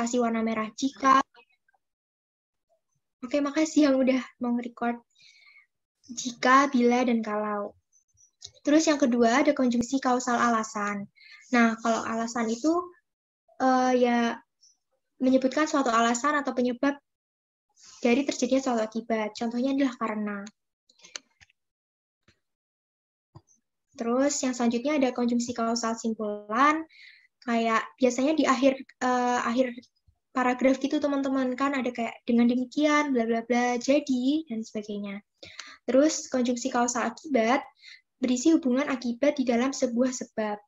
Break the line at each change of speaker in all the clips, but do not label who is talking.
kasih warna merah jika. Oke, makasih yang udah mau nge-record. Jika, bila, dan kalau. Terus yang kedua ada konjungsi kausal alasan. Nah, kalau alasan itu ya menyebutkan suatu alasan atau penyebab dari terjadinya suatu akibat. Contohnya adalah karena. Terus yang selanjutnya ada konjungsi kausal simpulan. Kayak biasanya di akhir paragraf gitu teman-teman, kan ada kayak dengan demikian bla bla bla jadi dan sebagainya. Terus konjungsi kausal akibat berisi hubungan akibat di dalam sebuah sebab.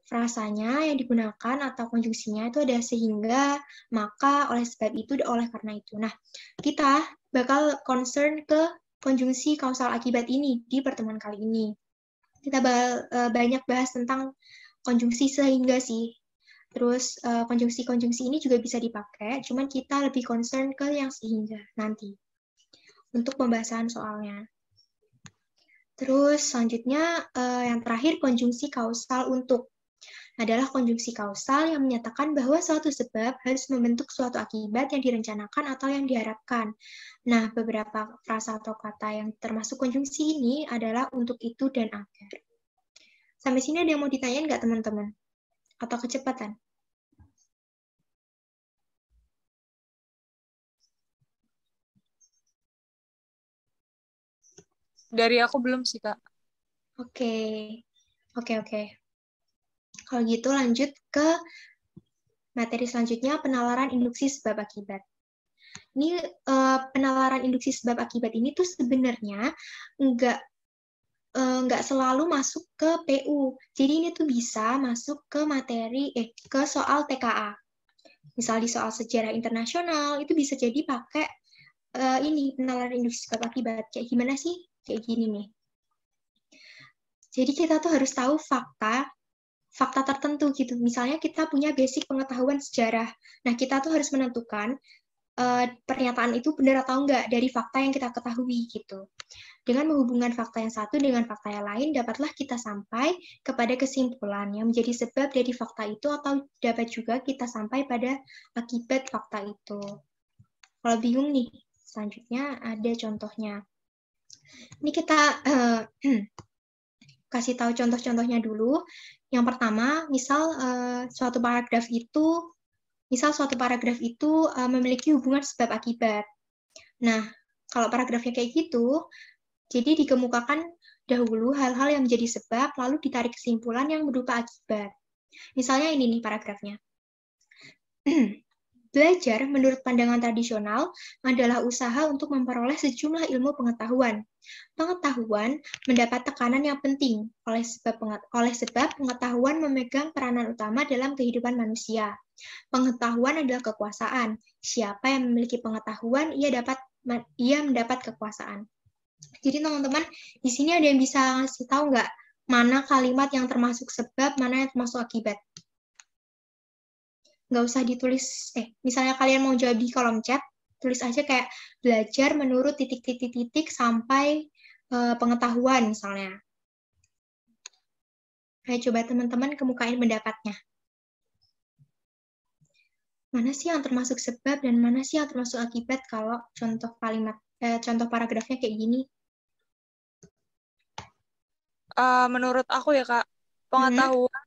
Frasanya yang digunakan atau konjungsinya itu ada sehingga, maka, oleh sebab itu, oleh karena itu. Nah, kita bakal concern ke konjungsi kausal akibat ini di pertemuan kali ini. Kita banyak bahas tentang konjungsi sehingga sih. Terus konjungsi-konjungsi ini juga bisa dipakai, cuman kita lebih concern ke yang sehingga nanti untuk pembahasan soalnya. Terus selanjutnya yang terakhir konjungsi kausal untuk adalah konjungsi kausal yang menyatakan bahwa suatu sebab harus membentuk suatu akibat yang direncanakan atau yang diharapkan. Nah, beberapa frasa atau kata yang termasuk konjungsi ini adalah untuk itu dan agar. Sampai sini ada yang mau ditanyain nggak teman-teman? Atau kecepatan?
Dari aku belum sih, Kak.
Oke. Kalau gitu lanjut ke materi selanjutnya, penalaran induksi sebab akibat. Ini penalaran induksi sebab akibat ini tuh sebenarnya nggak selalu masuk ke PU. Jadi ini tuh bisa masuk ke ke soal TKA. Misal di soal sejarah internasional itu bisa jadi pakai ini penalaran induksi sebab akibat. Kayak gimana sih? Kayak gini nih. Jadi kita tuh harus tahu fakta tertentu gitu. Misalnya kita punya basic pengetahuan sejarah. Nah, kita tuh harus menentukan pernyataan itu benar atau enggak dari fakta yang kita ketahui gitu. Dengan menghubungkan fakta yang satu dengan fakta yang lain, dapatlah kita sampai kepada kesimpulan yang menjadi sebab dari fakta itu, atau dapat juga kita sampai pada akibat fakta itu. Kalau bingung nih, selanjutnya ada contohnya. Ini kita kasih tahu contoh-contohnya dulu. Yang pertama, misal suatu paragraf itu memiliki hubungan sebab akibat. Nah, kalau paragrafnya kayak gitu, jadi dikemukakan dahulu hal-hal yang menjadi sebab, lalu ditarik kesimpulan yang berupa akibat. Misalnya ini nih paragrafnya. Belajar menurut pandangan tradisional adalah usaha untuk memperoleh sejumlah ilmu pengetahuan. Pengetahuan mendapat tekanan yang penting oleh sebab pengetahuan memegang peranan utama dalam kehidupan manusia. Pengetahuan adalah kekuasaan. Siapa yang memiliki pengetahuan, ia mendapat kekuasaan. Jadi teman-teman, di sini ada yang bisa ngasih tahu nggak mana kalimat yang termasuk sebab, mana yang termasuk akibat? Nggak usah ditulis, misalnya kalian mau jawab di kolom chat, tulis aja kayak belajar menurut titik-titik-titik sampai pengetahuan misalnya. Ayo coba teman-teman kemukain pendapatnya. Mana sih yang termasuk sebab dan mana sih yang termasuk akibat kalau contoh paragrafnya kayak gini?
Menurut aku ya, Kak, pengetahuan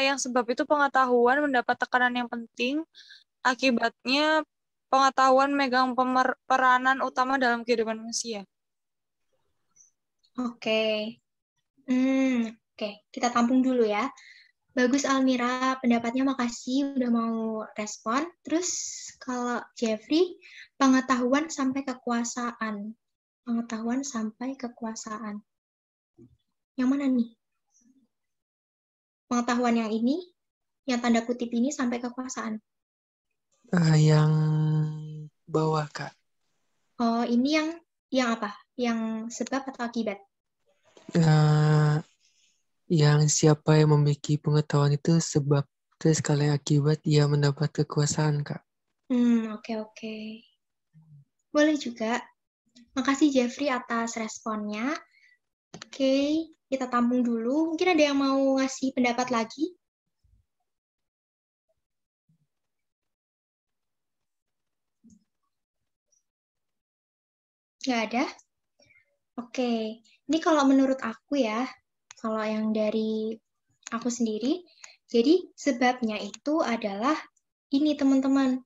yang sebab itu pengetahuan mendapat tekanan yang penting, akibatnya pengetahuan megang peranan utama dalam kehidupan manusia.
Oke. Oke, kita tampung dulu ya. Bagus Almira, pendapatnya makasih udah mau respon. Terus kalau Jeffrey, pengetahuan sampai kekuasaan. Pengetahuan sampai kekuasaan. Yang mana nih? Pengetahuan yang ini, yang tanda kutip ini sampai kekuasaan.
Yang bawah, Kak.
Oh, ini yang apa? Yang sebab atau akibat?
Yang siapa yang memiliki pengetahuan itu sebab, terus kalau akibat ia mendapat kekuasaan, Kak.
Oke. Boleh juga. Makasih Jeffrey atas responnya. Oke, kita tampung dulu. Mungkin ada yang mau ngasih pendapat lagi? Nggak ada? Oke. Ini kalau menurut aku ya, kalau yang dari aku sendiri, jadi sebabnya itu adalah ini teman-teman,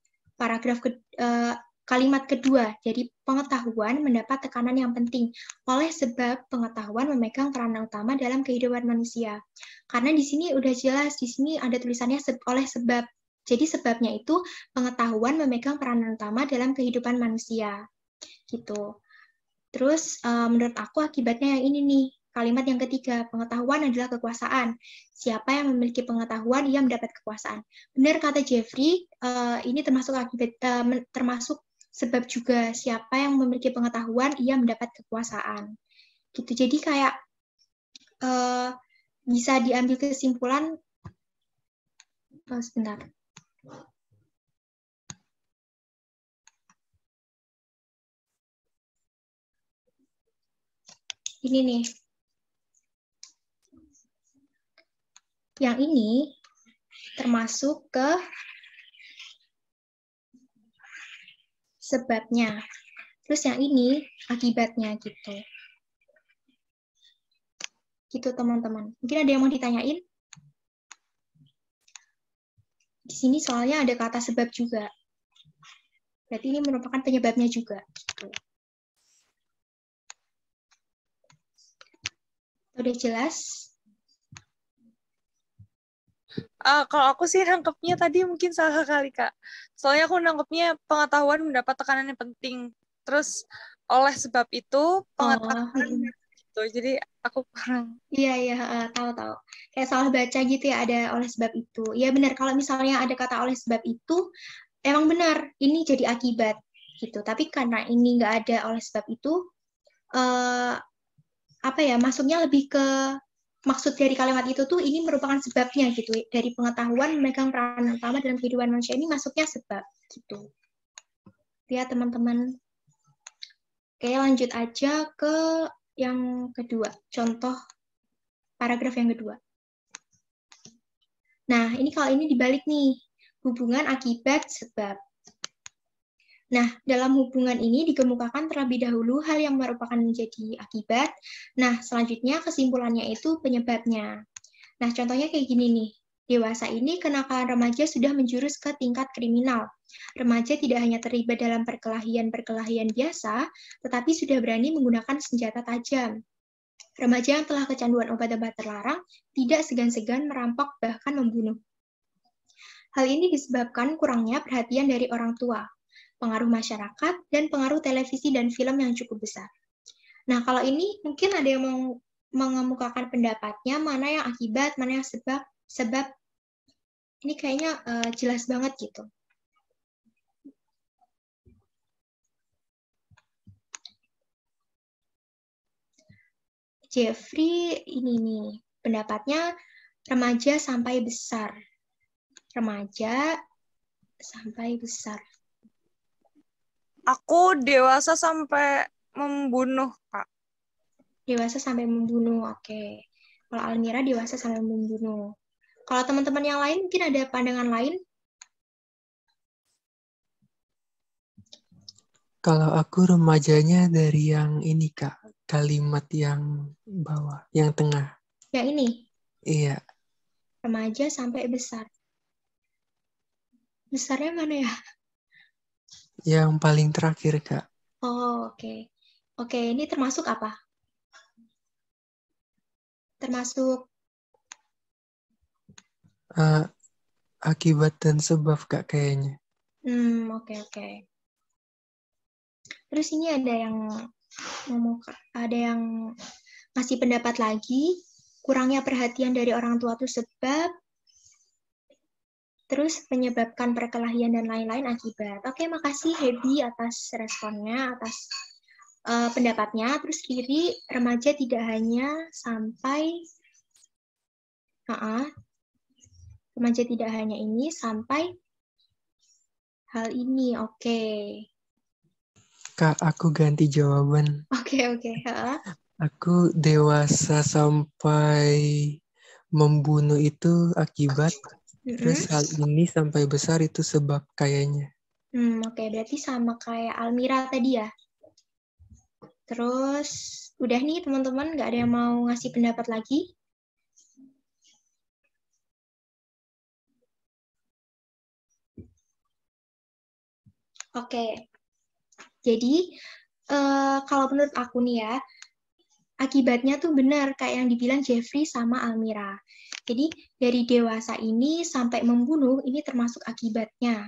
kalimat kedua. Jadi pengetahuan mendapat tekanan yang penting oleh sebab pengetahuan memegang peranan utama dalam kehidupan manusia. Karena di sini udah jelas, di sini ada tulisannya oleh sebab. Jadi sebabnya itu pengetahuan memegang peranan utama dalam kehidupan manusia. Gitu. Terus menurut aku akibatnya yang ini nih, kalimat yang ketiga, pengetahuan adalah kekuasaan. Siapa yang memiliki pengetahuan, ia mendapat kekuasaan. Benar kata Jeffrey, ini termasuk termasuk sebab juga siapa yang memiliki pengetahuan, ia mendapat kekuasaan. Gitu. Jadi kayak bisa diambil kesimpulan. Sebentar. Ini nih. Yang ini termasuk ke sebabnya. Terus yang ini akibatnya gitu. Gitu teman-teman. Mungkin ada yang mau ditanyain? Di sini soalnya ada kata sebab juga. Berarti ini merupakan penyebabnya juga. Gitu. Udah jelas?
Kalau aku sih nangkepnya tadi mungkin salah kali, Kak. Soalnya aku nangkepnya pengetahuan mendapat tekanan yang penting. Terus oleh sebab itu pengetahuan gitu. Jadi aku kurang.
Iya, tahu. Kayak salah baca gitu ya, ada oleh sebab itu. Iya benar, kalau misalnya ada kata oleh sebab itu, emang benar, ini jadi akibat gitu. Tapi karena ini nggak ada oleh sebab itu, masuknya lebih ke maksud dari kalimat itu tuh ini merupakan sebabnya gitu. Dari pengetahuan memegang peran utama dalam kehidupan manusia ini masuknya sebab gitu. Ya teman-teman. Oke, lanjut aja ke yang kedua. Contoh paragraf yang kedua. Nah, ini kalau ini dibalik nih. Hubungan akibat sebab. Nah, dalam hubungan ini dikemukakan terlebih dahulu hal yang merupakan menjadi akibat. Nah, selanjutnya kesimpulannya itu penyebabnya. Nah, contohnya kayak gini nih. Dewasa ini kenakalan remaja sudah menjurus ke tingkat kriminal. Remaja tidak hanya terlibat dalam perkelahian biasa, tetapi sudah berani menggunakan senjata tajam. Remaja yang telah kecanduan obat-obat terlarang tidak segan-segan merampok bahkan membunuh. Hal ini disebabkan kurangnya perhatian dari orang tua, pengaruh masyarakat, dan pengaruh televisi dan film yang cukup besar. Nah, kalau ini mungkin ada yang mau mengemukakan pendapatnya, mana yang akibat, mana yang sebab. Ini kayaknya jelas banget gitu. Jeffrey ini nih, pendapatnya remaja sampai besar. Remaja sampai besar.
Aku dewasa sampai membunuh, Kak.
Dewasa sampai membunuh, oke. Kalau Almira dewasa sampai membunuh. Kalau teman-teman yang lain mungkin ada pandangan lain?
Kalau aku remajanya dari yang ini, Kak. Kalimat yang bawah, yang tengah.
Yang ini?
Iya.
Remaja sampai besar. Besarnya mana ya?
Yang paling terakhir, Kak.
Oh, oke. Oke, ini termasuk apa? Termasuk
akibat dan sebab, Kak, kayaknya.
Oke. Terus ini ada yang ngasih pendapat lagi, kurangnya perhatian dari orang tua itu sebab, terus menyebabkan perkelahian dan lain-lain akibat. Oke, makasih Hebi atas responnya, atas pendapatnya. Terus kiri, remaja tidak hanya sampai remaja tidak hanya ini sampai hal ini. Oke.
Kak, aku ganti jawaban.
Oke.
Aku dewasa sampai membunuh itu akibat. Terus hal ini sampai besar itu sebab kayaknya.
Oke, berarti sama kayak Almira tadi ya? Terus, udah nih teman-teman, nggak ada yang mau ngasih pendapat lagi? Oke, jadi kalau menurut aku nih ya, akibatnya tuh benar kayak yang dibilang Jeffrey sama Almira. Jadi dari dewasa ini sampai membunuh ini termasuk akibatnya.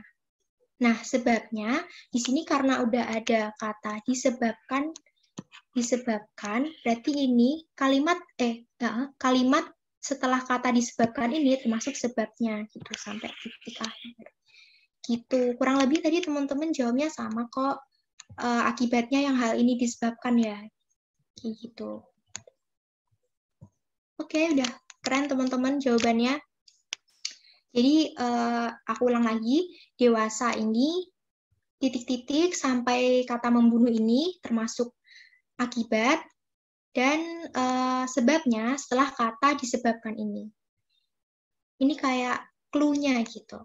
Nah, sebabnya di sini karena udah ada kata disebabkan berarti ini kalimat setelah kata disebabkan ini termasuk sebabnya gitu sampai titik akhir. Gitu. Kurang lebih tadi teman-teman jawabnya sama kok. Akibatnya yang hal ini disebabkan ya. Kayak gitu. Oke, udah keren teman-teman jawabannya. Jadi aku ulang lagi, dewasa ini titik-titik sampai kata membunuh ini termasuk akibat dan sebabnya setelah kata disebabkan ini. Ini kayak clue-nya gitu.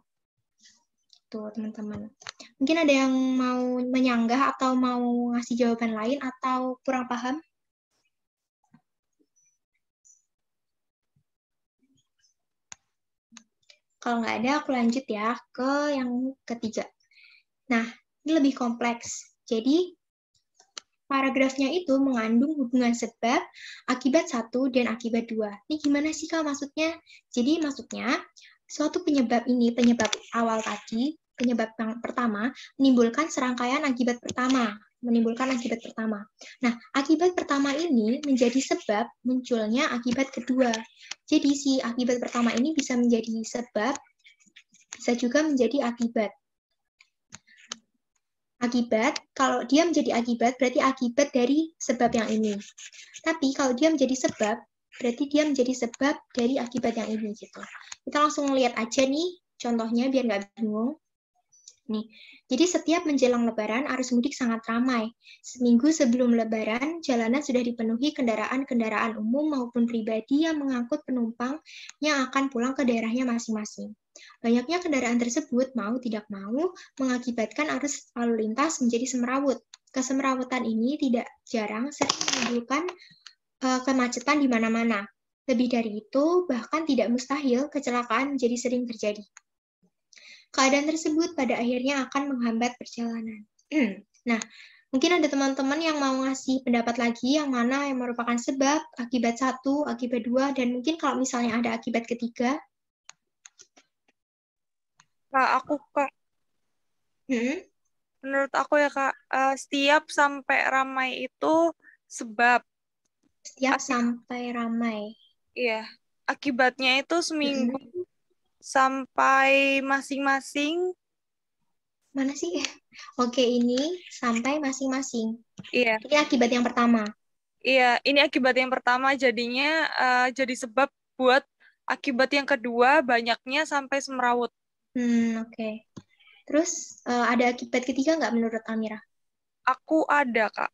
Tuh teman-teman. Mungkin ada yang mau menyanggah atau mau ngasih jawaban lain atau kurang paham? Kalau nggak ada, aku lanjut ya ke yang ketiga. Nah, ini lebih kompleks. Jadi, paragrafnya itu mengandung hubungan sebab, akibat satu, dan akibat dua. Ini gimana sih, Kak, maksudnya? Jadi, maksudnya, suatu penyebab ini, penyebab awal tadi, penyebab yang pertama, menimbulkan serangkaian akibat pertama. Nah, akibat pertama ini menjadi sebab munculnya akibat kedua. Jadi, si akibat pertama ini bisa menjadi sebab, bisa juga menjadi akibat. Akibat, kalau dia menjadi akibat, berarti akibat dari sebab yang ini. Tapi kalau dia menjadi sebab, berarti dia menjadi sebab dari akibat yang ini. Gitu. Kita langsung lihat aja nih, contohnya biar nggak bingung. Nih, jadi setiap menjelang Lebaran, arus mudik sangat ramai. Seminggu sebelum Lebaran, jalanan sudah dipenuhi kendaraan-kendaraan umum maupun pribadi yang mengangkut penumpang yang akan pulang ke daerahnya masing-masing. Banyaknya kendaraan tersebut, mau tidak mau, mengakibatkan arus lalu lintas menjadi semerawut. Kesemerawutan ini tidak jarang sering menimbulkan kemacetan di mana-mana. Lebih dari itu, bahkan tidak mustahil kecelakaan menjadi sering terjadi. Keadaan tersebut pada akhirnya akan menghambat perjalanan. Nah, mungkin ada teman-teman yang mau ngasih pendapat lagi yang mana yang merupakan sebab, akibat satu, akibat dua, dan mungkin kalau misalnya ada akibat ketiga.
Kak, menurut aku ya Kak, setiap sampai ramai itu sebab.
Setiap sampai ramai.
Iya, akibatnya itu seminggu sampai masing-masing.
Mana sih? Oke, ini sampai masing-masing.
Iya.
Ini akibat yang pertama.
Iya, ini akibat yang pertama jadinya jadi sebab buat akibat yang kedua banyaknya sampai semerawut.
Oke. Terus ada akibat ketiga nggak menurut Amira?
Aku ada, Kak.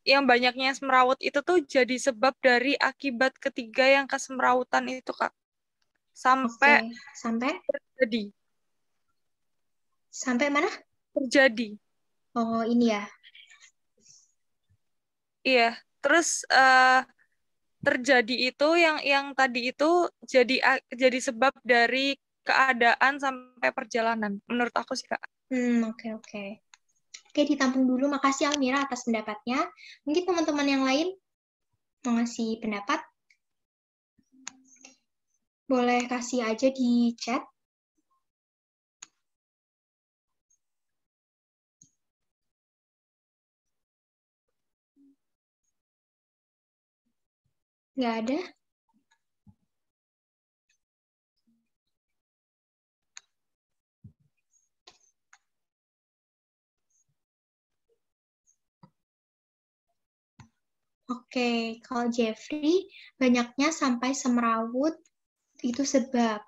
Yang banyaknya semerawut itu tuh jadi sebab dari akibat ketiga yang kesemerawutan itu, Kak. Sampai terjadi.
Sampai mana?
Terjadi.
Oh, ini ya.
Iya, terus terjadi itu yang tadi itu jadi sebab dari keadaan sampai perjalanan. Menurut aku sih, Kak.
Oke. Oke, ditampung dulu. Makasih Almira atas pendapatnya. Mungkin teman-teman yang lain mau ngasih pendapat? Boleh kasih aja di chat. Nggak ada? Oke, kalau Jeffrey, banyaknya sampai semerawut itu sebab.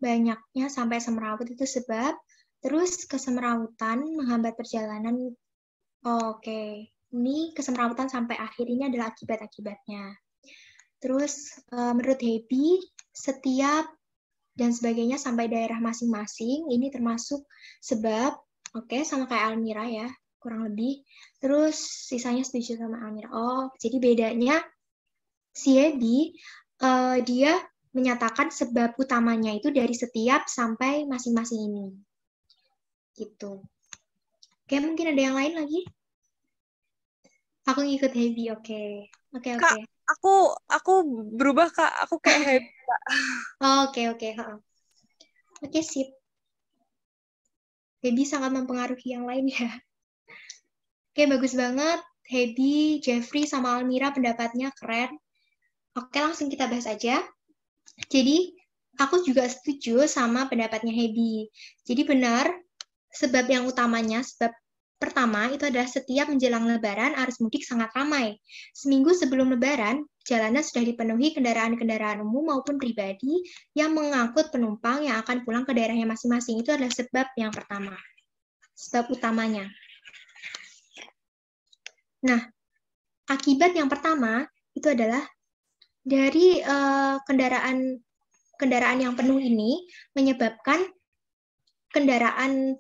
Banyaknya sampai semerawut itu sebab. Terus kesemerawutan menghambat perjalanan. Oke, ini kesemerawutan sampai akhir ini adalah akibat-akibatnya. Terus menurut Happy, setiap dan sebagainya sampai daerah masing-masing, ini termasuk sebab. Oke, sama kayak Almira ya, kurang lebih. Terus sisanya setuju sama Almira. Oh, jadi bedanya si Hedi, dia menyatakan sebab utamanya itu dari setiap sampai masing-masing ini. Gitu. Oke, mungkin ada yang lain lagi? Aku ngikut Hedi, oke. Oke.
Kak, aku berubah, Kak. Aku kayak happy, Kak.
Oke. Oke, sip. Hedi sangat mempengaruhi yang lain ya. Oke, bagus banget. Hedi, Jeffrey, sama Almira pendapatnya keren. Oke, langsung kita bahas aja. Jadi, aku juga setuju sama pendapatnya Hedi. Jadi benar, sebab yang utamanya, sebab pertama itu adalah setiap menjelang Lebaran, arus mudik sangat ramai. Seminggu sebelum Lebaran, jalanan sudah dipenuhi kendaraan-kendaraan umum maupun pribadi yang mengangkut penumpang yang akan pulang ke daerahnya masing-masing. Itu adalah sebab yang pertama. Sebab utamanya. Nah, akibat yang pertama itu adalah dari kendaraan yang penuh ini menyebabkan kendaraan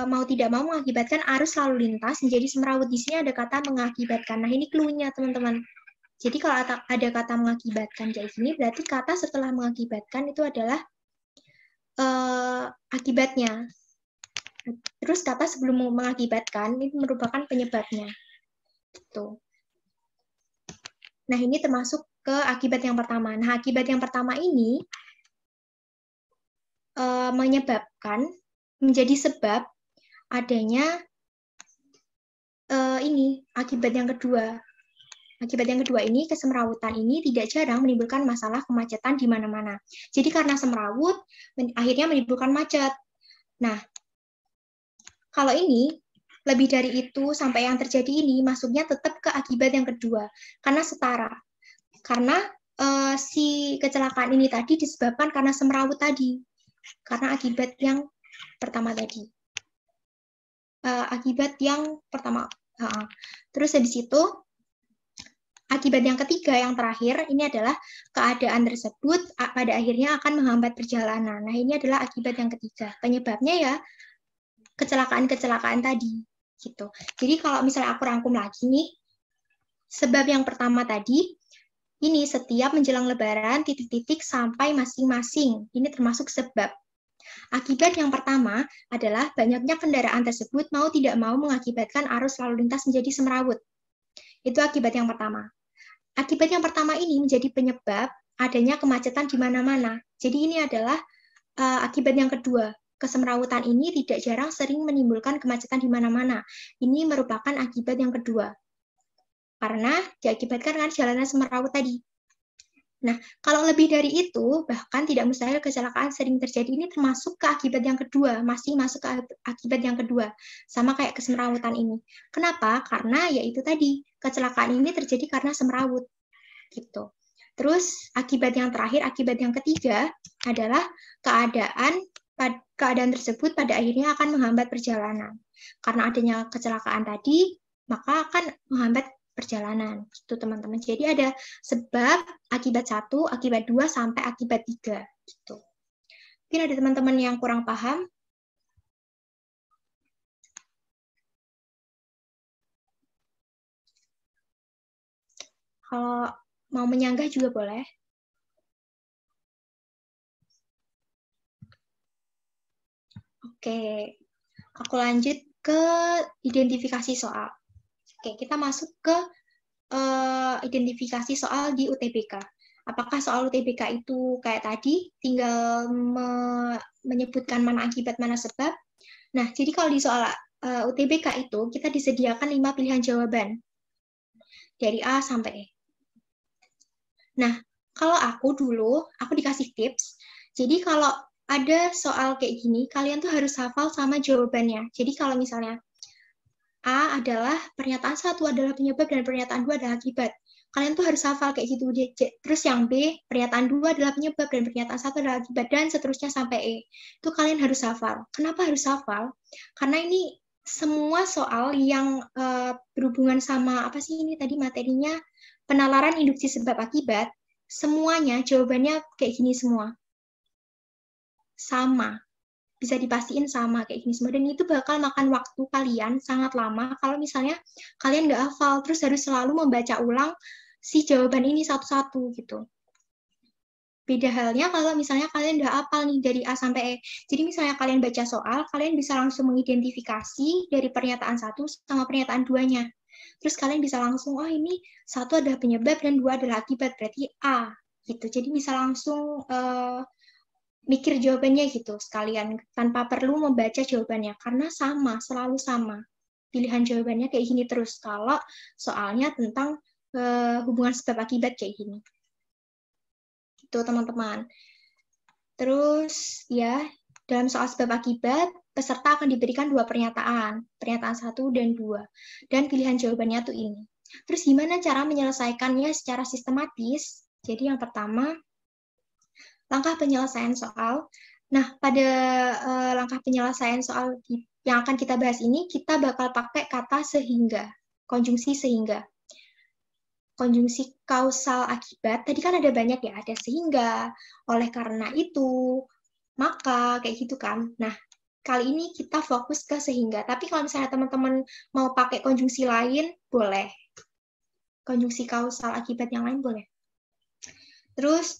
mau tidak mau mengakibatkan arus lalu lintas menjadi semrawut. Di sini ada kata mengakibatkan. Nah, ini clue-nya, teman-teman. Jadi kalau ada kata mengakibatkan kayak gini, berarti kata setelah mengakibatkan itu adalah akibatnya. Terus kata sebelum mengakibatkan ini merupakan penyebabnya. Gitu. Nah, ini termasuk ke akibat yang pertama. Nah, akibat yang pertama ini menyebabkan, menjadi sebab adanya ini, akibat yang kedua. Akibat yang kedua ini, kesemrawutan ini tidak jarang menimbulkan masalah kemacetan di mana-mana. Jadi karena semrawut, akhirnya menimbulkan macet. Nah, kalau ini, lebih dari itu, sampai yang terjadi ini, masuknya tetap ke akibat yang kedua. Karena setara. Karena si kecelakaan ini tadi disebabkan karena semrawut tadi. Karena akibat yang pertama tadi. Akibat yang pertama. Terus habis itu, akibat yang ketiga, yang terakhir, ini adalah keadaan tersebut pada akhirnya akan menghambat perjalanan. Nah, ini adalah akibat yang ketiga. Penyebabnya ya kecelakaan-kecelakaan tadi. Gitu. Jadi kalau misalnya aku rangkum lagi nih, sebab yang pertama tadi, ini setiap menjelang Lebaran, titik-titik sampai masing-masing. Ini termasuk sebab. Akibat yang pertama adalah banyaknya kendaraan tersebut mau tidak mau mengakibatkan arus lalu lintas menjadi semrawut. Itu akibat yang pertama. Akibat yang pertama ini menjadi penyebab adanya kemacetan di mana-mana. Jadi ini adalah akibat yang kedua. Kesemrawutan ini tidak jarang sering menimbulkan kemacetan di mana-mana. Ini merupakan akibat yang kedua. Karena diakibatkan dengan jalanan semrawut tadi. Nah, kalau lebih dari itu, bahkan tidak mustahil kecelakaan sering terjadi. Ini termasuk ke akibat yang kedua, masih masuk ke akibat yang kedua. Sama kayak kesemrawutan ini. Kenapa? Karena yaitu tadi, kecelakaan ini terjadi karena semrawut. Gitu. Terus, akibat yang terakhir, akibat yang ketiga adalah keadaan tersebut pada akhirnya akan menghambat perjalanan. Karena adanya kecelakaan tadi, maka akan menghambat perjalanan. Gitu, teman-teman. Jadi ada sebab, akibat 1, akibat 2, sampai akibat 3. Gitu. Mungkin ada teman-teman yang kurang paham. Kalau mau menyanggah juga boleh. Oke, aku lanjut ke identifikasi soal. Oke, kita masuk ke identifikasi soal di UTBK. Apakah soal UTBK itu kayak tadi, tinggal menyebutkan mana akibat, mana sebab? Nah, jadi kalau di soal UTBK itu, kita disediakan 5 pilihan jawaban. Dari A sampai E. Nah, kalau aku dulu, aku dikasih tips. Jadi kalau ada soal kayak gini, kalian tuh harus hafal sama jawabannya. Jadi kalau misalnya A adalah pernyataan 1 adalah penyebab dan pernyataan 2 adalah akibat. Kalian tuh harus hafal kayak gitu. Terus yang B, pernyataan 2 adalah penyebab dan pernyataan 1 adalah akibat, dan seterusnya sampai E. Itu kalian harus hafal. Kenapa harus hafal? Karena ini semua soal yang berhubungan sama apa sih ini tadi materinya, penalaran induksi sebab akibat, semuanya jawabannya kayak gini semua. Sama. bisa dipastiin sama kayak gini semua. Dan itu bakal makan waktu kalian sangat lama kalau misalnya kalian nggak hafal, terus harus selalu membaca ulang si jawaban ini satu-satu gitu. Beda halnya kalau misalnya kalian udah hafal nih dari A sampai E. Jadi misalnya kalian baca soal, kalian bisa langsung mengidentifikasi dari pernyataan 1 sama pernyataan 2-nya. Terus kalian bisa langsung, oh ini 1 adalah penyebab dan 2 adalah akibat, berarti A. Gitu. Jadi bisa langsung mikir jawabannya gitu sekalian tanpa perlu membaca jawabannya karena sama, selalu sama. Pilihan jawabannya kayak gini terus kalau soalnya tentang hubungan sebab akibat kayak gini. Itu teman-teman. Terus ya, dalam soal sebab akibat peserta akan diberikan 2 pernyataan, pernyataan 1 dan 2. Dan pilihan jawabannya tuh ini. Terus gimana cara menyelesaikannya secara sistematis? Jadi yang pertama, langkah penyelesaian soal. Nah, pada langkah penyelesaian soal yang akan kita bahas ini, kita bakal pakai kata sehingga, konjungsi sehingga. Konjungsi kausal akibat, tadi kan ada banyak ya, ada sehingga, oleh karena itu, maka, kayak gitu kan. Nah, kali ini kita fokus ke sehingga. Tapi kalau misalnya teman-teman mau pakai konjungsi lain, boleh. Konjungsi kausal akibat yang lain boleh. Terus,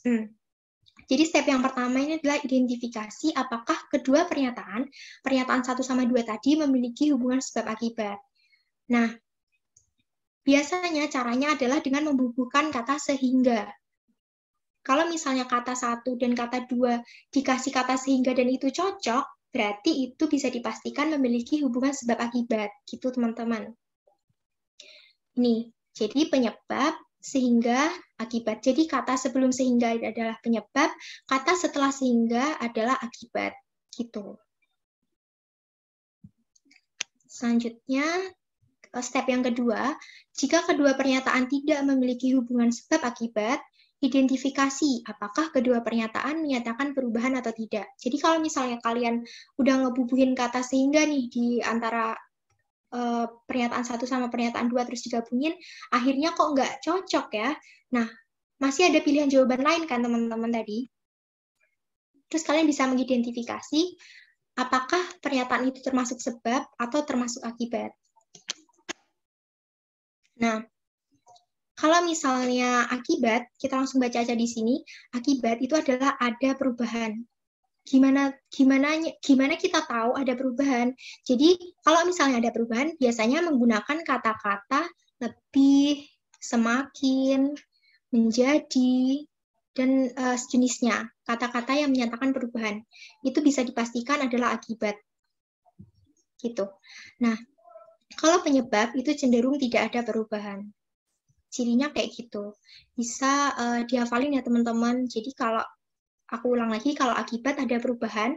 jadi step yang pertama ini adalah identifikasi apakah kedua pernyataan 1 sama 2 tadi memiliki hubungan sebab akibat. Nah, biasanya caranya adalah dengan membubuhkan kata sehingga. Kalau misalnya kata 1 dan kata 2 dikasih kata sehingga dan itu cocok, berarti itu bisa dipastikan memiliki hubungan sebab akibat. Gitu teman-teman. Nih, jadi penyebab sehingga akibat. Jadi kata sebelum sehingga adalah penyebab, kata setelah sehingga adalah akibat. Gitu. Selanjutnya, step yang kedua, jika kedua pernyataan tidak memiliki hubungan sebab akibat, identifikasi apakah kedua pernyataan menyatakan perubahan atau tidak. Jadi kalau misalnya kalian udah ngebubuhin kata sehingga nih di antara pernyataan 1 sama pernyataan 2 terus digabungin, akhirnya kok nggak cocok ya. Nah, masih ada pilihan jawaban lain kan teman-teman tadi. Terus kalian bisa mengidentifikasi apakah pernyataan itu termasuk sebab atau termasuk akibat. Nah, kalau misalnya akibat, kita langsung baca aja di sini, akibat itu adalah ada perubahan. Gimana kita tahu ada perubahan? Jadi kalau misalnya ada perubahan, biasanya menggunakan kata-kata lebih, semakin, menjadi, dan sejenisnya. Kata-kata yang menyatakan perubahan. Itu bisa dipastikan adalah akibat. Gitu. Nah, kalau penyebab itu cenderung tidak ada perubahan. Cirinya kayak gitu. Bisa dihafalin ya teman-teman. Jadi kalau aku ulang lagi, kalau akibat ada perubahan,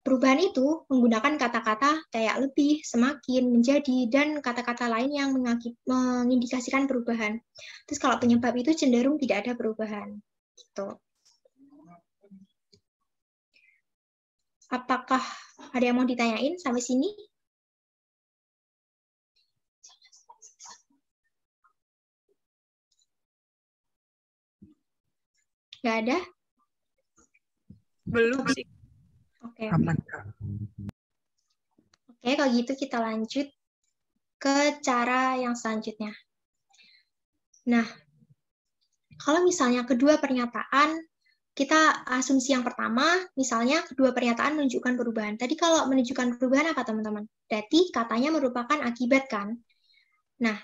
perubahan itu menggunakan kata-kata kayak lebih, semakin, menjadi, dan kata-kata lain yang mengindikasikan perubahan. Terus kalau penyebab itu cenderung tidak ada perubahan. Gitu. Apakah ada yang mau ditanyain sampai sini? Nggak ada?
Belum sih.
Oke.
Aman, Kak.
Oke, kalau gitu kita lanjut ke cara yang selanjutnya. Nah, kalau misalnya kedua pernyataan, kita asumsi yang pertama, misalnya kedua pernyataan menunjukkan perubahan. Tadi kalau menunjukkan perubahan apa teman-teman? Berarti katanya merupakan akibat kan? Nah,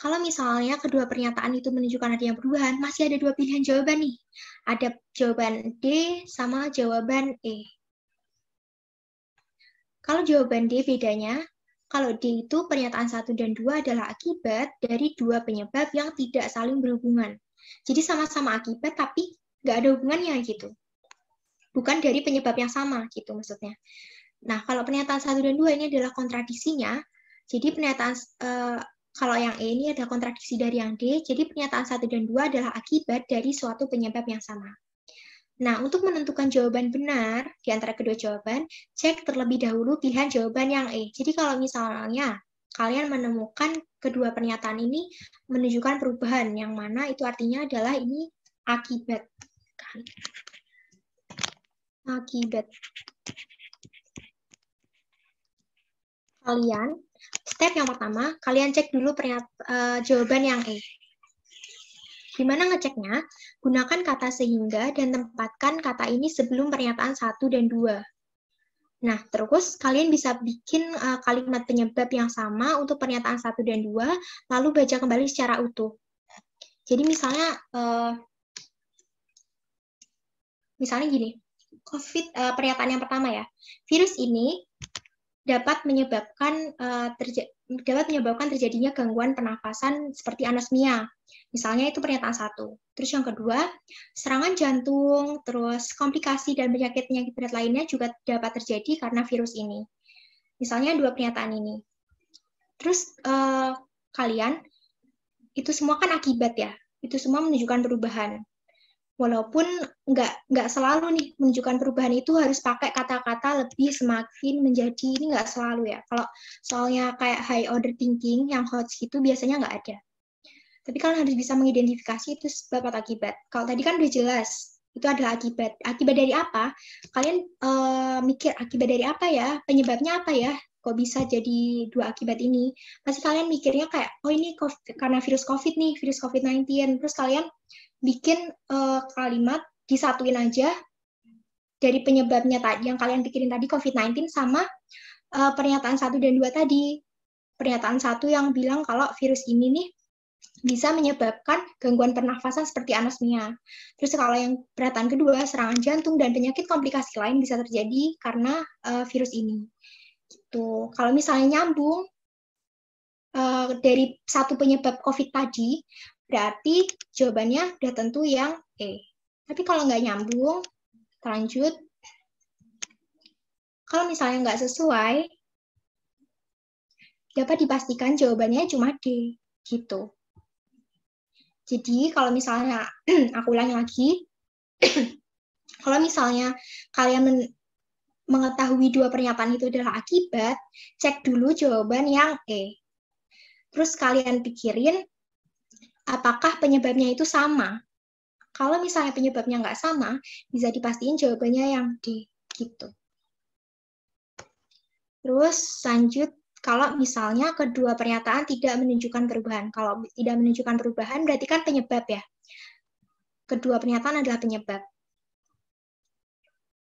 kalau misalnya kedua pernyataan itu menunjukkan adanya perubahan, masih ada 2 pilihan jawaban nih. Ada jawaban D sama jawaban E. Kalau jawaban D bedanya, kalau D itu pernyataan 1 dan 2 adalah akibat dari 2 penyebab yang tidak saling berhubungan. Jadi sama-sama akibat tapi nggak ada hubungannya gitu. Bukan dari penyebab yang sama gitu maksudnya. Nah, kalau pernyataan 1 dan 2 ini adalah kontradisinya, jadi pernyataan kalau yang E ini adalah kontradiksi dari yang D, jadi pernyataan 1 dan 2 adalah akibat dari suatu penyebab yang sama. Nah, untuk menentukan jawaban benar di antara kedua jawaban, cek terlebih dahulu pilihan jawaban yang E. Jadi kalau misalnya kalian menemukan kedua pernyataan ini menunjukkan perubahan, yang mana itu artinya adalah ini akibat. Akibat. step yang pertama, kalian cek dulu jawaban yang E. Gimana ngeceknya? Gunakan kata sehingga dan tempatkan kata ini sebelum pernyataan 1 dan 2. Nah, terus kalian bisa bikin kalimat penyebab yang sama untuk pernyataan 1 dan 2, lalu baca kembali secara utuh. Jadi misalnya gini, pernyataan yang pertama ya, virus ini dapat menyebabkan terjadinya gangguan pernafasan seperti anosmia. Misalnya itu pernyataan 1. Terus yang kedua, serangan jantung, terus komplikasi dan penyakit-penyakit berat lainnya juga dapat terjadi karena virus ini. Misalnya 2 pernyataan ini. Terus kalian, itu semua kan akibat ya. Itu semua menunjukkan perubahan. Walaupun nggak selalu nih menunjukkan perubahan itu harus pakai kata-kata lebih semakin menjadi, ini nggak selalu ya. Kalau soalnya kayak high order thinking yang Hodge itu biasanya nggak ada. Tapi kalian harus bisa mengidentifikasi itu sebab atau akibat. Kalau tadi kan udah jelas, itu adalah akibat. Akibat dari apa? Kalian mikir akibat dari apa ya? Penyebabnya apa ya? Kok bisa jadi 2 akibat ini? Pasti kalian mikirnya kayak, oh ini karena virus COVID nih, virus COVID-19. Terus kalian bikin kalimat, disatuin aja dari penyebabnya tadi, yang kalian pikirin tadi COVID-19 sama pernyataan 1 dan 2 tadi. Pernyataan 1 yang bilang kalau virus ini nih bisa menyebabkan gangguan pernafasan seperti anosmia. Terus kalau yang pernyataan kedua, serangan jantung dan penyakit komplikasi lain bisa terjadi karena virus ini. Gitu. Kalau misalnya nyambung dari satu penyebab COVID tadi, berarti jawabannya udah tentu yang E. Tapi kalau nggak nyambung, lanjut. Kalau misalnya nggak sesuai, dapat dipastikan jawabannya cuma D. Gitu. Jadi kalau misalnya, aku ulangi lagi, kalau misalnya kalian mengetahui 2 pernyataan itu adalah akibat, cek dulu jawaban yang E. Terus kalian pikirin, apakah penyebabnya itu sama? Kalau misalnya penyebabnya nggak sama, bisa dipastiin jawabannya yang D. Gitu. Terus lanjut, kalau misalnya kedua pernyataan tidak menunjukkan perubahan. Kalau tidak menunjukkan perubahan, berarti kan penyebab ya. Kedua pernyataan adalah penyebab.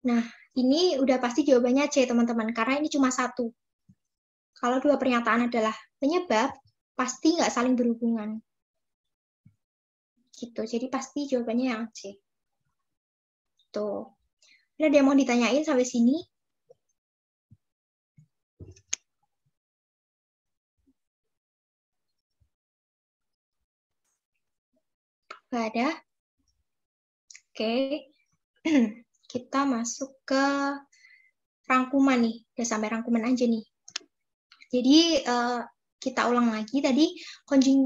Nah, ini udah pasti jawabannya C, teman-teman, karena ini cuma 1. Kalau 2 pernyataan adalah penyebab, pasti nggak saling berhubungan. Gitu, jadi pasti jawabannya yang C. Tuh. Ada yang mau ditanyain sampai sini? Nggak ada? Oke. Kita masuk ke rangkuman nih. Udah sampai rangkuman aja nih. Jadi kita ulang lagi tadi,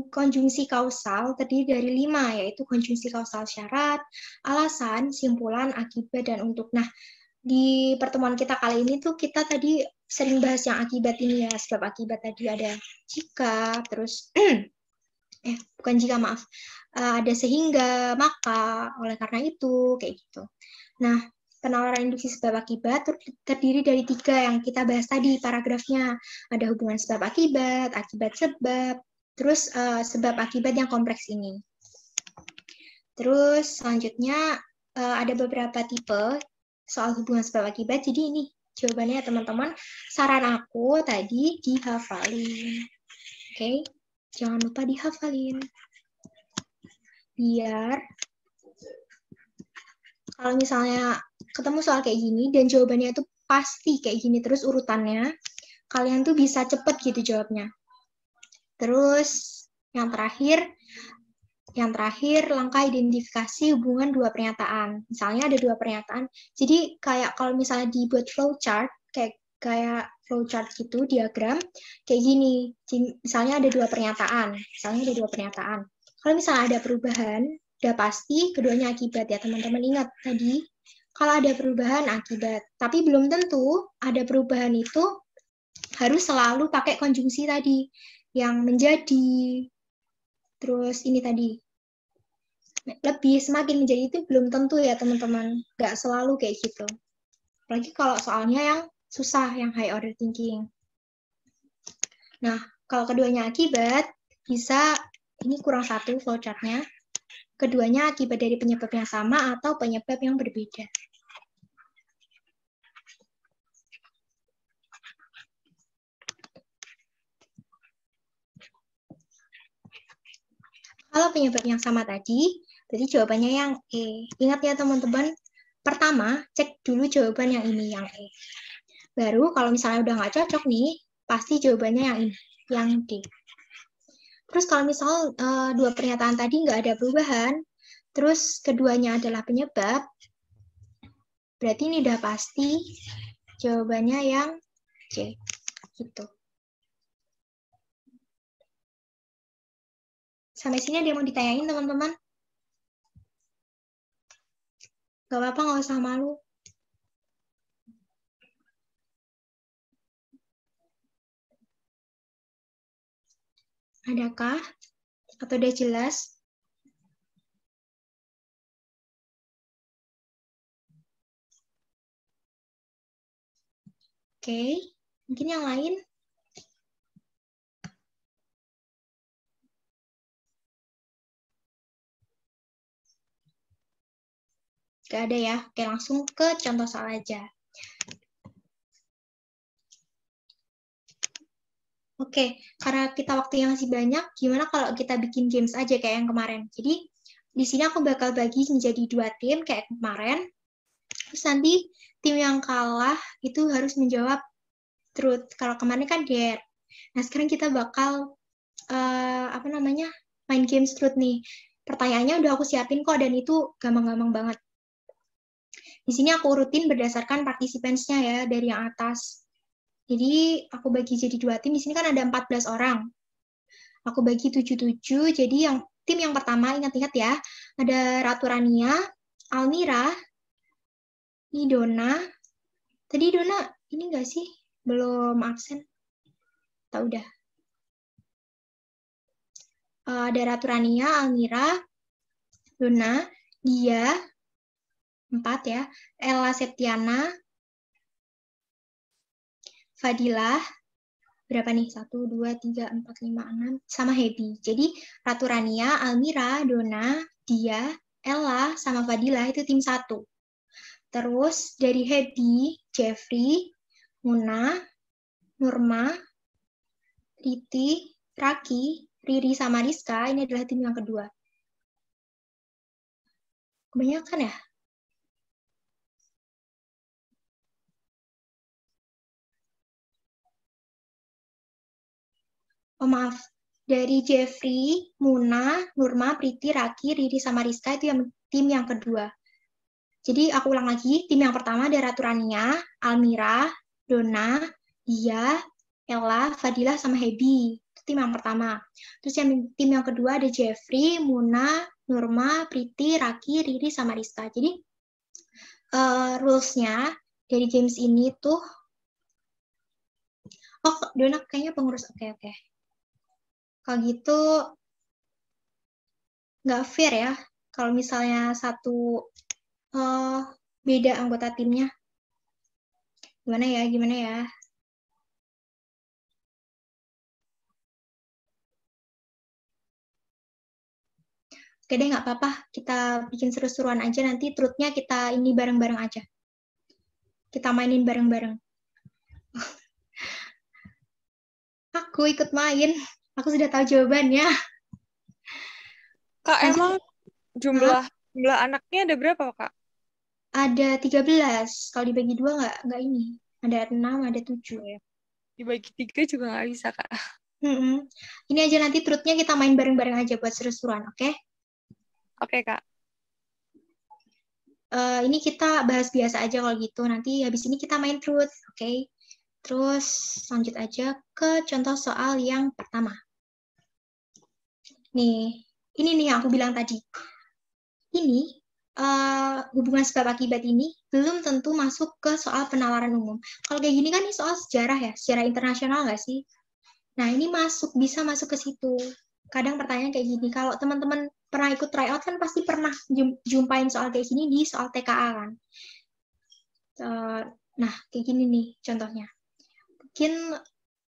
konjungsi kausal terdiri dari 5, yaitu konjungsi kausal syarat, alasan, simpulan, akibat, dan untuk. Nah, di pertemuan kita kali ini tuh kita tadi sering bahas yang akibat ini ya, sebab akibat tadi ada jika, terus bukan jika, maaf, ada sehingga, maka, oleh karena itu, kayak gitu. Nah, penalaran induksi sebab akibat terdiri dari 3 yang kita bahas tadi paragrafnya. Ada hubungan sebab akibat sebab, terus sebab akibat yang kompleks ini. Terus selanjutnya ada beberapa tipe soal hubungan sebab akibat. Jadi ini jawabannya teman-teman. Saran aku tadi dihafalin. Oke, jangan lupa dihafalin. Biar kalau misalnya ketemu soal kayak gini dan jawabannya itu pasti kayak gini terus urutannya, kalian tuh bisa cepet gitu jawabnya. Terus yang terakhir langkah identifikasi hubungan 2 pernyataan. Misalnya ada 2 pernyataan. Jadi kayak kalau misalnya dibuat flowchart, kayak flowchart gitu, diagram, kayak gini. Misalnya ada 2 pernyataan. Kalau misalnya ada perubahan, udah pasti keduanya akibat ya teman-teman. Ingat tadi, kalau ada perubahan akibat. Tapi belum tentu ada perubahan itu harus selalu pakai konjungsi tadi. Yang menjadi, terus ini tadi. Lebih semakin menjadi itu belum tentu ya teman-teman. Nggak selalu kayak gitu. Apalagi kalau soalnya yang susah, yang high order thinking. Nah, kalau keduanya akibat, bisa, ini kurang satu flowchart-nya. Keduanya akibat dari penyebab yang sama atau penyebab yang berbeda. Kalau penyebab yang sama tadi, berarti jawabannya yang E. Ingat ya teman-teman, pertama cek dulu jawaban yang ini, yang E. Baru kalau misalnya udah nggak cocok nih, pasti jawabannya yang ini, yang D. Terus kalau misal dua pernyataan tadi nggak ada perubahan, terus keduanya adalah penyebab, berarti ini udah pasti jawabannya yang C. Gitu. Sampai sini ada yang mau ditanyain, teman-teman? Gak apa-apa, nggak usah malu. Adakah? Atau udah jelas? Oke, mungkin yang lain? Gak ada ya? Oke, langsung ke contoh soal aja. Oke, karena kita waktunya masih banyak, gimana kalau kita bikin games aja kayak yang kemarin? Jadi, di sini aku bakal bagi menjadi 2 tim kayak kemarin. Terus nanti tim yang kalah itu harus menjawab truth. Kalau kemarin kan dare. Nah, sekarang kita bakal main games truth nih. Pertanyaannya udah aku siapin kok, dan itu gampang-gampang banget. Di sini aku urutin berdasarkan participants-nya ya, dari yang atas. Jadi aku bagi jadi 2 tim. Di sini kan ada 14 orang. Aku bagi 7-7. Jadi yang tim yang pertama, ingat-ingat ya, ada Ratu Rania, Almira, ini Dona. Tadi Dona ini nggak sih? Belum absen? Tak udah. Ada Ratu Rania, Almira, Dona, Dia, 4 ya, Ella Septiana, Fadilah, berapa nih? 1, 2, 3, 4, 5, 6, sama Hedi. Jadi Ratu Rania, Almira, Dona, Dia, Ella, sama Fadilah itu tim 1. Terus dari Hedi, Jeffrey, Muna, Nurma, Riti, Raki, Riri, sama Rizka, ini adalah tim yang kedua. Kebanyakan ya? Oh maaf, dari Jeffrey, Muna, Nurma, Priti, Raki, Riri, sama Rizka itu yang tim yang kedua. Jadi aku ulang lagi, tim yang pertama ada Ratu Rania, Almira, Dona, Dia, Ella, Fadilah, sama Hedi. Itu tim yang pertama. Terus tim yang kedua ada Jeffrey, Muna, Nurma, Priti, Raki, Riri, sama Rizka. Jadi rules-nya dari games ini tuh, oh Dona kayaknya pengurus, oke. Kalau gitu nggak fair ya, kalau misalnya satu beda anggota timnya. Gimana ya? Oke deh, nggak apa-apa. Kita bikin seru-seruan aja, nanti truth-nya kita ini bareng-bareng aja. Kita mainin bareng-bareng. Aku ikut main. Aku sudah tahu jawabannya.
Kak,
Nanti,
emang jumlah anaknya ada berapa, Kak?
ada 13. Kalau dibagi 2 nggak ini. Ada 6, ada 7 ya.
Dibagi 3 juga nggak bisa, Kak.
Ini aja nanti truth-nya kita main bareng-bareng aja buat seru-seruan, oke?
Oke, Kak.
Ini kita bahas biasa aja kalau gitu. Nanti habis ini kita main truth, oke? Terus lanjut aja ke contoh soal yang pertama. Nih, ini nih yang aku bilang tadi. Ini hubungan sebab akibat ini belum tentu masuk ke soal penalaran umum. Kalau kayak gini kan ini soal sejarah ya, sejarah internasional nggak sih? Nah, ini bisa masuk ke situ. Kadang pertanyaan kayak gini, kalau teman-teman pernah ikut tryout kan pasti pernah jumpain soal kayak gini di soal TKA kan. Nah, kayak gini nih contohnya. Mungkin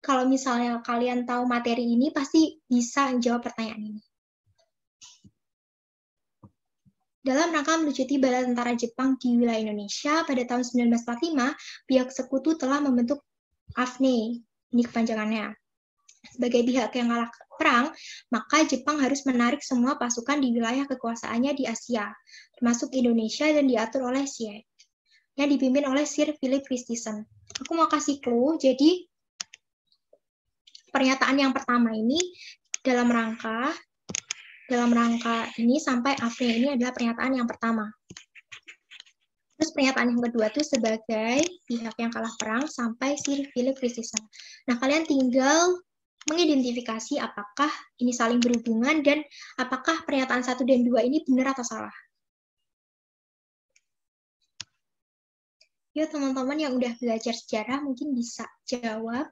Kalau misalnya kalian tahu materi ini, pasti bisa menjawab pertanyaan ini. Dalam rangka melucuti bala tentara Jepang di wilayah Indonesia, pada tahun 1945, pihak sekutu telah membentuk AFNE, ini kepanjangannya. Sebagai pihak yang kalah perang, maka Jepang harus menarik semua pasukan di wilayah kekuasaannya di Asia, termasuk Indonesia, dan diatur oleh SIEK, yang dipimpin oleh Sir Philip Christison. Aku mau kasih clue, jadi pernyataan yang pertama ini dalam rangka ini sampai AFNE ini adalah pernyataan yang pertama. Terus pernyataan yang kedua tuh sebagai pihak yang kalah perang sampai Sir Philip Christison. Nah, kalian tinggal mengidentifikasi apakah ini saling berhubungan dan apakah pernyataan 1 dan 2 ini benar atau salah. Yuk teman-teman yang udah belajar sejarah mungkin bisa jawab.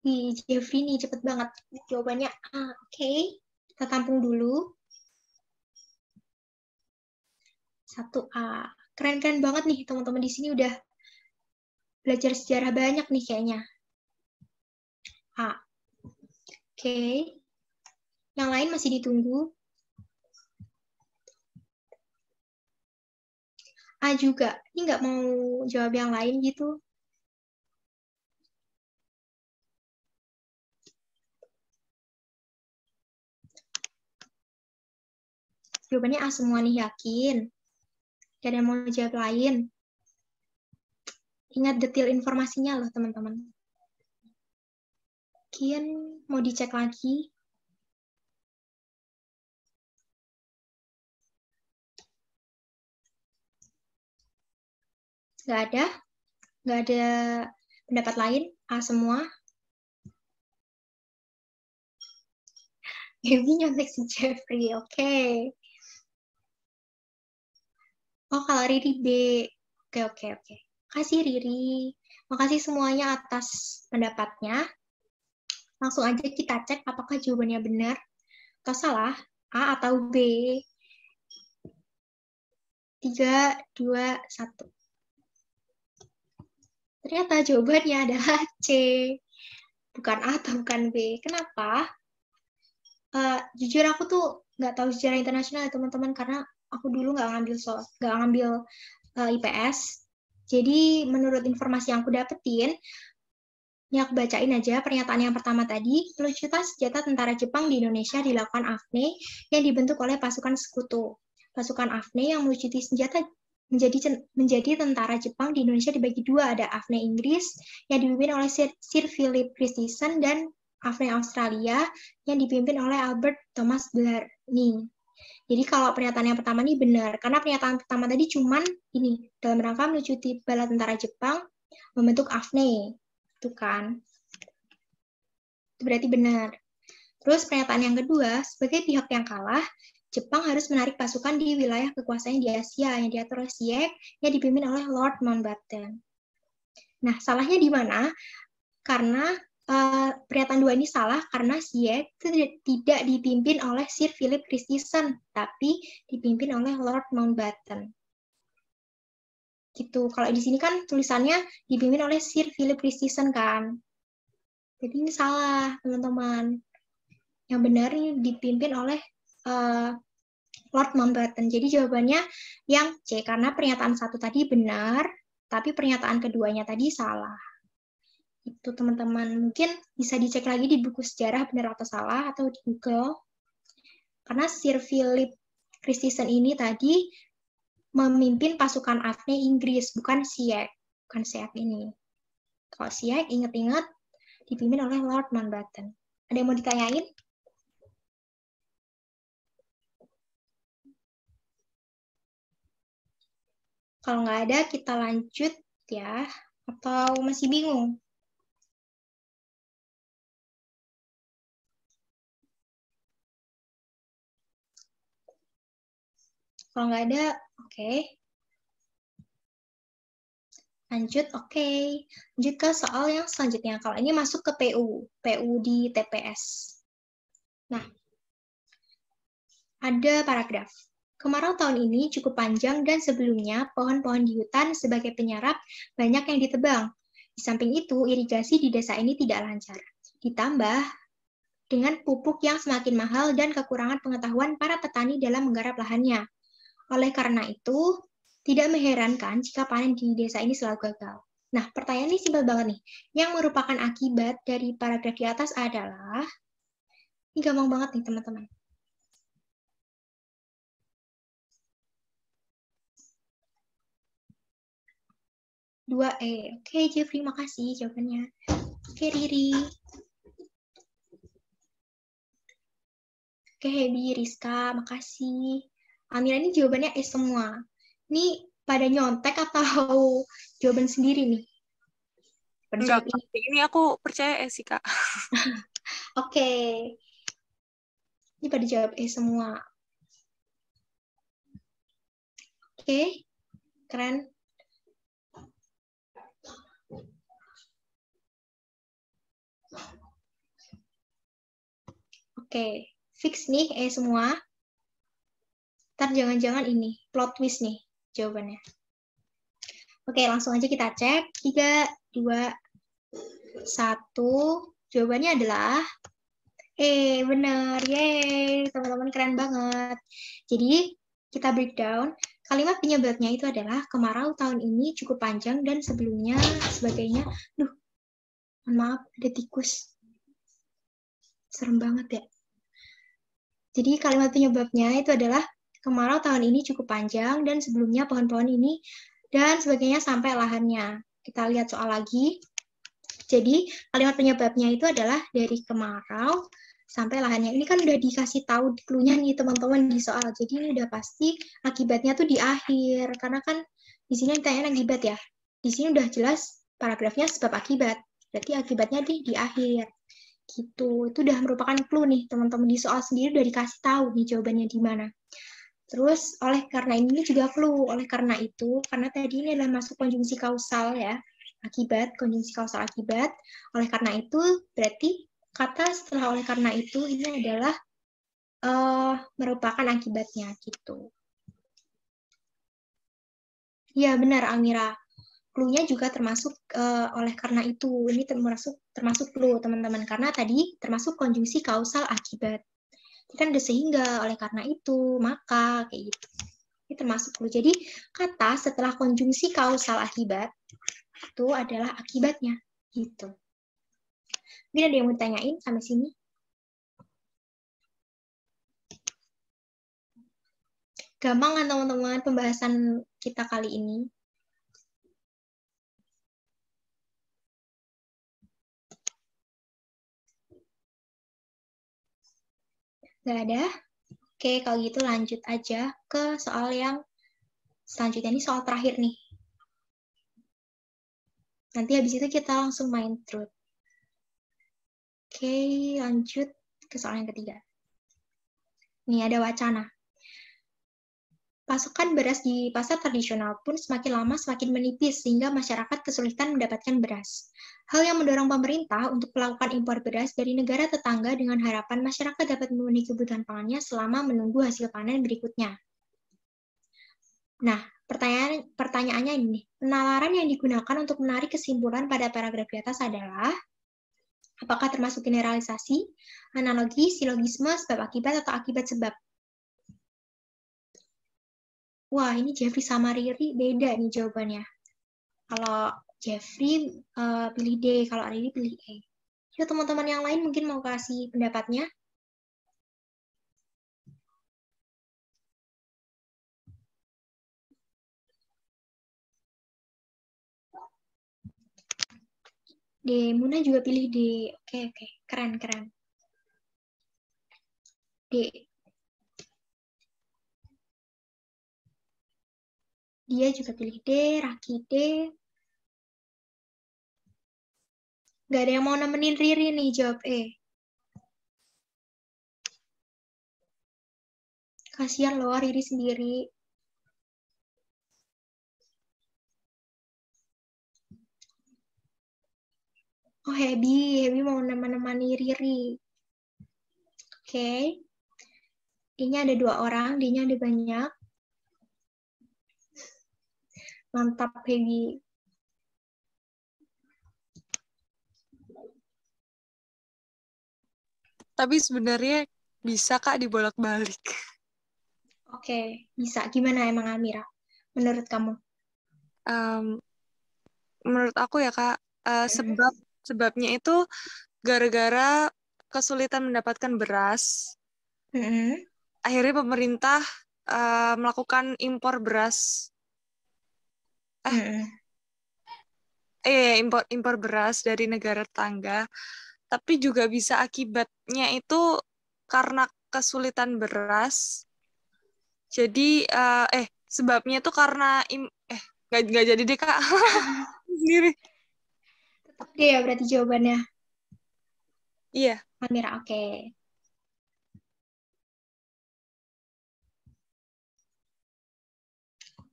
Di Jeffrey nih cepet banget jawabannya. Oke. Kita tampung dulu. 1A. Keren-keren banget nih teman-teman di sini udah belajar sejarah banyak nih kayaknya. A. Oke. Yang lain masih ditunggu. A juga. Ini nggak mau jawab yang lain gitu. Jawabannya A semua nih, yakin. Gak ada yang mau jawab lain. Ingat detail informasinya loh, teman-teman. Mungkin mau dicek lagi. Nggak ada? Nggak ada pendapat lain? A semua? Gaby nyontek si Jeffrey, oke. Oh, kalau Riri B. Oke. Makasih Riri. Makasih semuanya atas pendapatnya. Langsung aja kita cek apakah jawabannya benar atau salah, A atau B. 3, 2, 1. Ternyata jawabannya adalah C. Bukan A atau bukan B. Kenapa? Jujur aku tuh nggak tahu sejarah internasional ya teman-teman, karena aku dulu nggak ngambil IPS. Jadi menurut informasi yang aku dapetin, ini aku bacain aja pernyataan yang pertama tadi. Pelucutan senjata tentara Jepang di Indonesia dilakukan AFNE yang dibentuk oleh pasukan sekutu. Pasukan AFNE yang melucuti senjata menjadi tentara Jepang di Indonesia dibagi dua. Ada AFNE Inggris yang dipimpin oleh Sir Philip Christison dan AFNE Australia yang dipimpin oleh Albert Thomas Blarney. Jadi kalau pernyataan yang pertama ini benar, karena pernyataan pertama tadi cuman ini, dalam rangka melucuti bala tentara Jepang membentuk AFNE. Itu kan. Itu berarti benar. Terus pernyataan yang kedua, sebagai pihak yang kalah, Jepang harus menarik pasukan di wilayah kekuasaan di Asia yang diatur oleh SIEK yang dipimpin oleh Lord Mountbatten. Nah, salahnya di mana? Karena pernyataan 2 ini salah karena SIEK tidak dipimpin oleh Sir Philip Christison, tapi dipimpin oleh Lord Mountbatten. Gitu. Kalau di sini kan tulisannya dipimpin oleh Sir Philip Christison kan. Jadi ini salah, teman-teman. Yang benar ini dipimpin oleh Lord Mountbatten. Jadi jawabannya yang C, karena pernyataan 1 tadi benar, tapi pernyataan keduanya tadi salah. Itu teman-teman, mungkin bisa dicek lagi di buku sejarah benar atau salah atau di Google. Karena Sir Philip Christison ini tadi memimpin pasukan AFNE Inggris, bukan SIEK. Bukan SIEK ini. Kalau SIEK, ingat-ingat, dipimpin oleh Lord Mountbatten. Ada yang mau ditanyain? Kalau nggak ada, kita lanjut ya. Atau masih bingung? Kalau nggak ada, oke. Lanjut, oke. Lanjut ke soal yang selanjutnya. Kalau ini masuk ke PU di TPS. Nah, Ada paragraf. Kemarau tahun ini cukup panjang dan sebelumnya pohon-pohon di hutan sebagai penyerap banyak yang ditebang. Di samping itu, irigasi di desa ini tidak lancar. Ditambah dengan pupuk yang semakin mahal dan kekurangan pengetahuan para petani dalam menggarap lahannya. Oleh karena itu, tidak mengherankan jika panen di desa ini selalu gagal. Nah, pertanyaan ini simpel banget nih. Yang merupakan akibat dari paragraf di atas adalah, ini gampang banget nih teman-teman. 2E. Oke, Jeffrey, makasih jawabannya. Oke, Riri. Oke, Hebi, Rizka, makasih. Amira, ini jawabannya E semua. Ini pada nyontek atau jawaban sendiri nih? Pada
Enggak,
jawab ini.
ini aku percaya sih, Kak.
Oke. Ini pada jawab E semua. Oke, keren. Oke, fix nih E semua. Ntar jangan-jangan ini, plot twist nih jawabannya. Oke, langsung aja kita cek. 3, 2, 1. Jawabannya adalah benar. Yeay, teman-teman keren banget. Jadi, kita breakdown. Kalimat penyebabnya itu adalah kemarau tahun ini cukup panjang dan sebelumnya sebagainya. Duh, maaf, ada tikus. Serem banget ya. Jadi, kalimat penyebabnya itu adalah kemarau tahun ini cukup panjang dan sebelumnya pohon-pohon ini dan sebagainya sampai lahannya. Kita lihat soal lagi. Jadi, kalimat penyebabnya itu adalah dari kemarau sampai lahannya. Ini kan udah dikasih tahu clue-nya nih teman-teman di soal. Jadi ini udah pasti akibatnya tuh di akhir. Karena kan di sini ditanya akibat ya. Di sini udah jelas paragrafnya sebab akibat. Berarti akibatnya di akhir. Gitu. Itu udah merupakan clue nih teman-teman di soal sendiri udah dikasih tahu nih jawabannya di mana. Terus oleh karena ini juga clue. Oleh karena itu, karena tadi ini adalah masuk konjungsi kausal ya. Akibat, konjungsi kausal akibat. Oleh karena itu, berarti kata setelah oleh karena itu ini adalah merupakan akibatnya gitu. Ya benar Amira. Clue-nya juga termasuk oleh karena itu. Ini termasuk clue teman-teman karena tadi termasuk konjungsi kausal akibat. Ini kan udah sehingga oleh karena itu maka kayak gitu. Ini termasuk clue. Jadi kata setelah konjungsi kausal akibat itu adalah akibatnya gitu. Mungkin ada yang mau ditanyain sampai sini? Gampang kan teman-teman pembahasan kita kali ini? Nggak ada? Oke, kalau gitu lanjut aja ke soal yang selanjutnya. Ini soal terakhir nih. Nanti habis itu kita langsung main truth. Oke, lanjut ke soal yang ketiga. Nih ada wacana. Pasokan beras di pasar tradisional pun semakin lama semakin menipis sehingga masyarakat kesulitan mendapatkan beras. Hal yang mendorong pemerintah untuk melakukan impor beras dari negara tetangga dengan harapan masyarakat dapat memenuhi kebutuhan pangannya selama menunggu hasil panen berikutnya. Nah, pertanyaannya ini, penalaran yang digunakan untuk menarik kesimpulan pada paragraf di atas adalah apakah termasuk generalisasi, analogi, silogisme, sebab akibat, atau akibat sebab? Wah, ini Jeffrey sama Riri beda nih jawabannya. Kalau Jeffrey pilih D, kalau Riri pilih E. Yuk teman-teman yang lain mungkin mau kasih pendapatnya. D, Muna juga pilih D. Oke, keren. D. Dia juga pilih D, Raki D. Gak ada yang mau nemenin Riri nih jawab E. Kasihan loh Riri sendiri. Oh, Hebi mau nemani Riri. Oke. E-nya ada 2 orang, D-nya ada banyak. Mantap, Hebi.
Tapi sebenarnya bisa Kak dibolak-balik.
Oke, bisa. Gimana emang Amira? Menurut kamu?
Em, menurut aku ya Kak, sebabnya itu gara-gara kesulitan mendapatkan beras.
Mm-mm.
Akhirnya pemerintah melakukan impor beras.
Mm-mm.
Impor beras dari negara tetangga. Tapi juga bisa akibatnya itu karena kesulitan beras. Jadi sebabnya itu karena nggak jadi deh Kak. Sendiri.
Tetap deh ya berarti jawabannya.
Iya.
Amira, oke.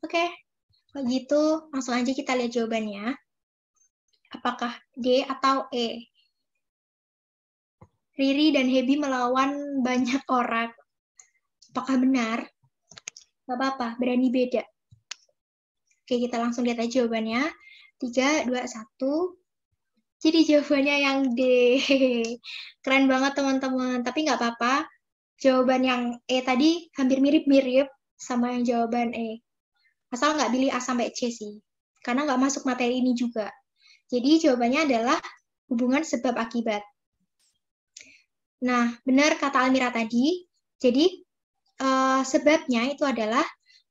Oke, kalau gitu langsung aja kita lihat jawabannya. Apakah D atau E? Riri dan Hebi melawan banyak orang. Apakah benar? Gak apa-apa, berani beda. Oke, kita langsung lihat aja jawabannya. 3, 2, 1. Jadi jawabannya yang D. Keren banget teman-teman. Tapi nggak apa-apa. Jawaban yang E tadi hampir mirip-mirip sama yang jawaban E. Asal nggak pilih A sampai C sih. Karena nggak masuk materi ini juga. Jadi jawabannya adalah hubungan sebab akibat. Nah, benar kata Almira tadi. Jadi sebabnya itu adalah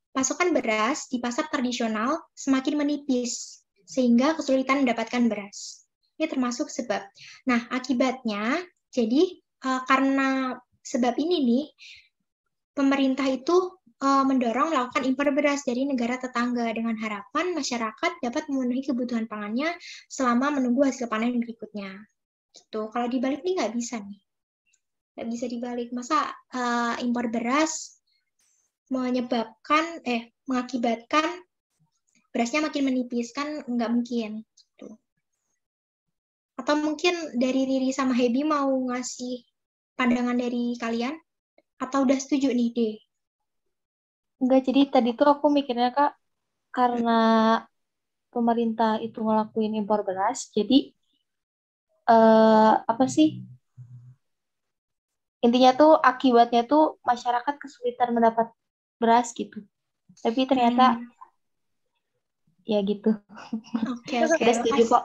pasokan beras di pasar tradisional semakin menipis sehingga kesulitan mendapatkan beras. Ini termasuk sebab. Nah, akibatnya jadi karena sebab ini nih pemerintah itu mendorong melakukan impor beras dari negara tetangga dengan harapan masyarakat dapat memenuhi kebutuhan pangannya selama menunggu hasil panen berikutnya. Gitu. Kalau dibalik nih nggak bisa nih. Nggak bisa dibalik. Masa impor beras mengakibatkan berasnya makin menipis, kan nggak mungkin. Gitu. Atau mungkin dari Riri sama Hebi mau ngasih pandangan dari kalian? Atau udah setuju nih, deh?
Enggak, jadi tadi tuh aku mikirnya Kak, karena pemerintah itu ngelakuin impor beras, jadi apa sih? Intinya tuh akibatnya tuh masyarakat kesulitan mendapat beras gitu. Tapi ternyata ya gitu.
Oke.
Udah setuju kok.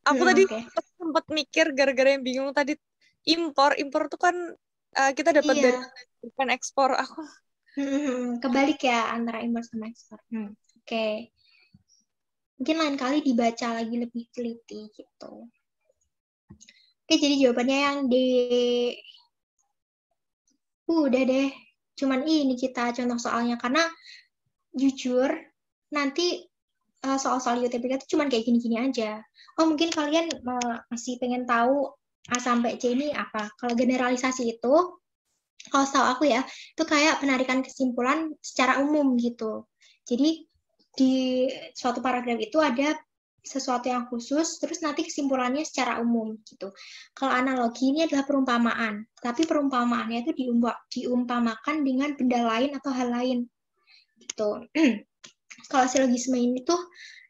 Aku tadi
Oke.
sempat mikir gara-gara yang bingung tadi impor tuh kan kita dapat
Iya.
dari bukan ekspor. Aku
Kebalik ya antara impor sama ekspor. Oke. Mungkin lain kali dibaca lagi lebih teliti gitu. Oke, jadi jawabannya yang D. Udah deh. Cuman ini kita contoh soalnya. Karena jujur, nanti soal-soal UTBK itu cuman kayak gini-gini aja. Oh, mungkin kalian masih pengen tahu A sampai C ini apa. Kalau generalisasi itu, kalau setahu aku ya, itu kayak penarikan kesimpulan secara umum gitu. Jadi, di suatu paragraf itu ada sesuatu yang khusus, terus nanti kesimpulannya secara umum gitu. Kalau analogi ini adalah perumpamaan, tapi perumpamaannya itu diumpamakan dengan benda lain atau hal lain gitu. Kalau silogisme ini tuh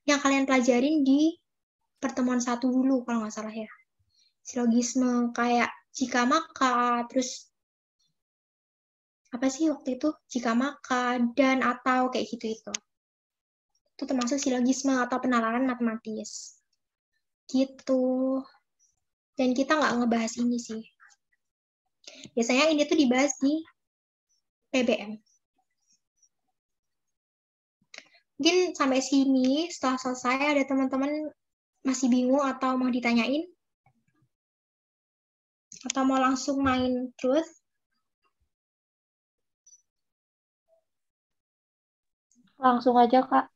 yang kalian pelajarin di pertemuan 1 dulu kalau nggak salah ya. Silogisme kayak jika maka, terus apa sih waktu itu? Jika maka, dan atau kayak gitu itu. Itu termasuk silogisme atau penalaran matematis. Gitu. Dan kita nggak ngebahas ini sih. Biasanya ini tuh dibahas di PBM. Mungkin sampai sini, setelah selesai ada teman-teman masih bingung atau mau ditanyain? Atau mau langsung main truth?
Langsung aja Kak.